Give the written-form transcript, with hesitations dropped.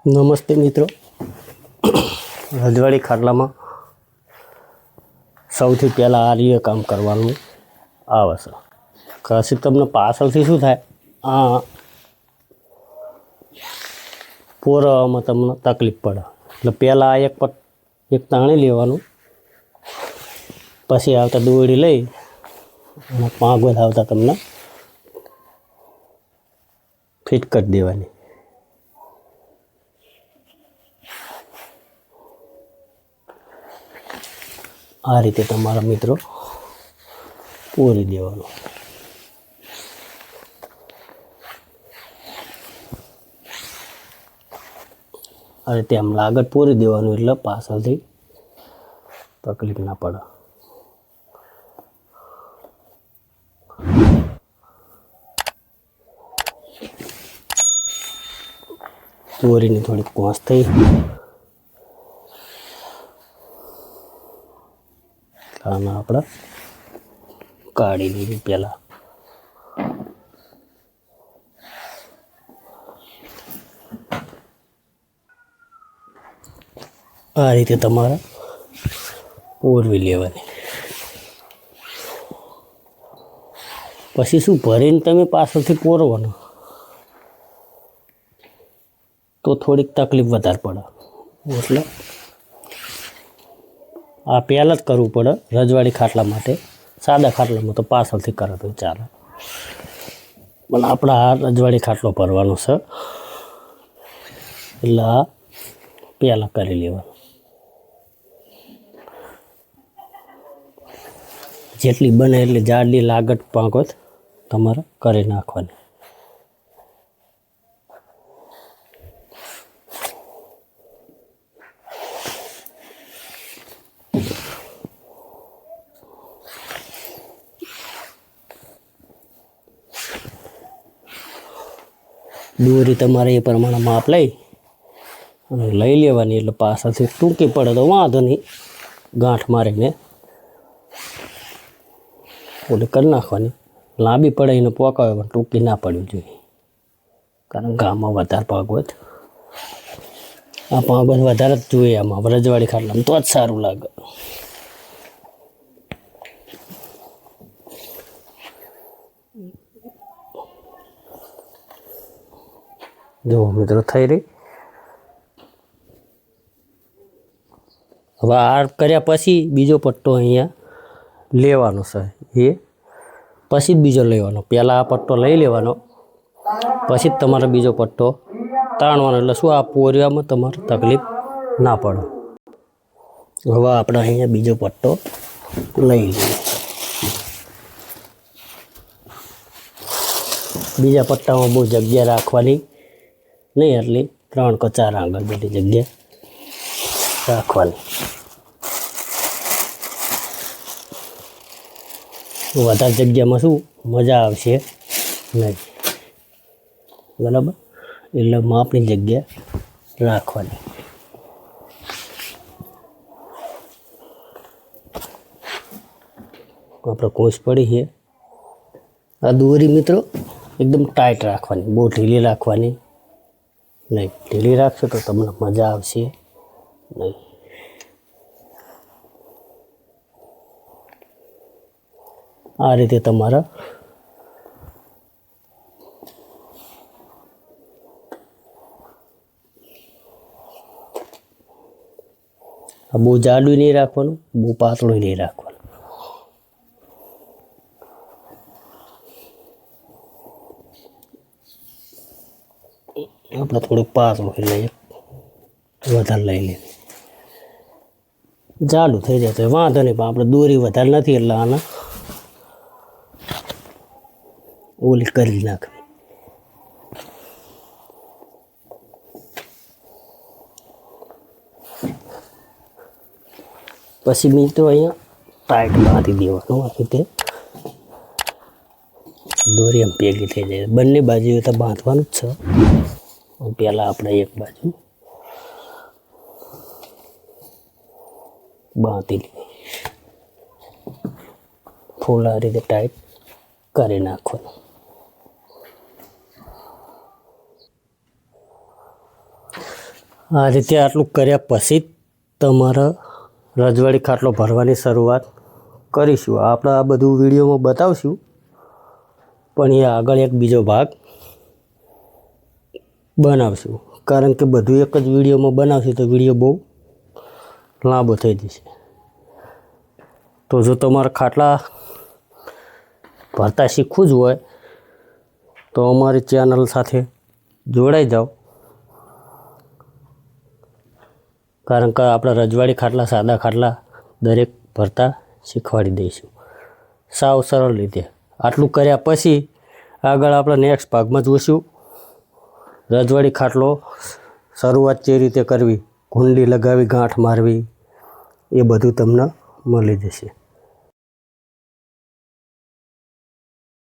નમસ્તે મિત્રો, રજવાડી ખાટલામાં સૌથી પહેલાં આ રીતે કામ કરવાનું આવે છે. કશું તમને પાછળથી શું થાય, આ પોરવામાં તમને તકલીફ પડે. એટલે પહેલાં એક તાણી લેવાનું, પછી આવતા દોરડી લઈ અને પાંગવત આવતા તમને ફિટ કરી દેવાની. આ રીતે તમારા મિત્રો પૂરી દેવાનું. આ રીતે આમ લાગત પૂરી દેવાનું, એટલે પાછળથી તકલીફ ના પડે. દોરીની થોડીક કોસ થઈ આને આપણે કાઢી લઈએ. પહેલાં આ રીતે તમારે પોરવી લેવાની. પછી શું, ભરીને તમે પાછળથી પોરવાનો તો થોડીક તકલીફ વધારે પડે. એટલે આ પહેલાં જ કરવું પડે રજવાડી ખાટલા માટે. સાદા ખાટલામાં તો પાછળથી કરે તો ચાલે, પણ આપણે આ રજવાડી ખાટલો ભરવાનો છે એટલે આ પહેલાં કરી લેવાનું. જેટલી બને એટલી જાડી લાગત પાંગોત તમારે કરી નાખવાની. દોરી તમારે એ પ્રમાણે માપ લઈ લેવાની. એટલે પાછળથી ટૂંકી પડે તો વાંધો નહીં, ગાંઠ મારીને ઓલી કરી નાખવાની. લાંબી પડે એને પોકાવે, પણ ટૂંકી ના પડવી જોઈએ, કારણ ગામમાં વધારે ભાગવત આ ભાગવત વધારે જ જોઈએ આમાં રજવાડી ખાટલામાં, તો જ સારું લાગે. જો મિત્રો થઈ રહી. હવે આ કર્યા પછી બીજો પટ્ટો અહીંયા લેવાનો છે, એ પછી જ બીજો લેવાનો. પહેલાં આ પટ્ટો લઈ લેવાનો, પછી જ તમારે બીજો પટ્ટો તાણવાનો. એટલે શું, આ પોરિયામાં તમારે તકલીફ ના પડે. હવે આપણે અહીંયા બીજો પટ્ટો લઈ લઈએ. બીજા પટ્ટામાં બહુ જગ્યા રાખવાની નહીં, એટલી 3 કે 4 આંગળ જેટલી જગ્યા રાખવાની. વધારે જગ્યામાં શું મજા આવશે નહીં, બરાબર? એટલે માપની જગ્યા રાખવાની. આપણે કોશ પડી છે. આ દોરી મિત્રો એકદમ ટાઈટ રાખવાની, બહુ ઢીલી રાખવાની નહીં. ઢીલી રાખશો તો તમને મજા આવશે નહીં. આ રીતે તમારા બહુ જાડું નહીં રાખવાનું, બહુ પાતળું નહીં રાખવાનું. આપણે થોડુંક પાતળું લઈએ, વધારે લઈ લઈએ. જાડું થઈ જાય તો વાંધો નહીં, પણ આપણે દોરી વધારે નથી એટલે આના ઓલી કરી નાખવી. પછી મિત્રો અહીંયા ટાઈટ બાંધી દેવાનું. આ રીતે દોરી એમ ભેગી થઈ જાય. બંને બાજુ તો બાંધવાનું જ છે. પહેલાં આપણે એક બાજુ બાંધી લઈએ, ફૂલ આ રીતે ટાઈટ કરી નાખવાનું. આ રીતે આટલું કર્યા પછી જ તમારે રજવાડી ખાટલો ભરવાની શરૂઆત કરીશું. આપણે આ બધું વિડીયોમાં બતાવશું, પણ એ આગળ એક બીજો ભાગ બનાવશું. કારણ કે બધું એક જ વિડીયોમાં બનાવશું તો વિડીયો બહુ લાંબો થઈ જશે. તો જો તમારે ખાટલા ભરતા શીખવું જ હોય તો અમારી ચેનલ સાથે જોડાઈ જાઓ. કારણ કે આપણે રજવાડી ખાટલા, સાદા ખાટલા દરેક ભરતા શીખવાડી દઈશું સાવ સરળ રીતે. આટલું કર્યા પછી આગળ આપણે નેક્સ્ટ ભાગમાં જોઈશું રજવાડી ખાટલો શરૂઆત જે રીતે કરવી, કુંડી લગાવી, ગાંઠ મારવી, એ બધું તમને મળી જશે.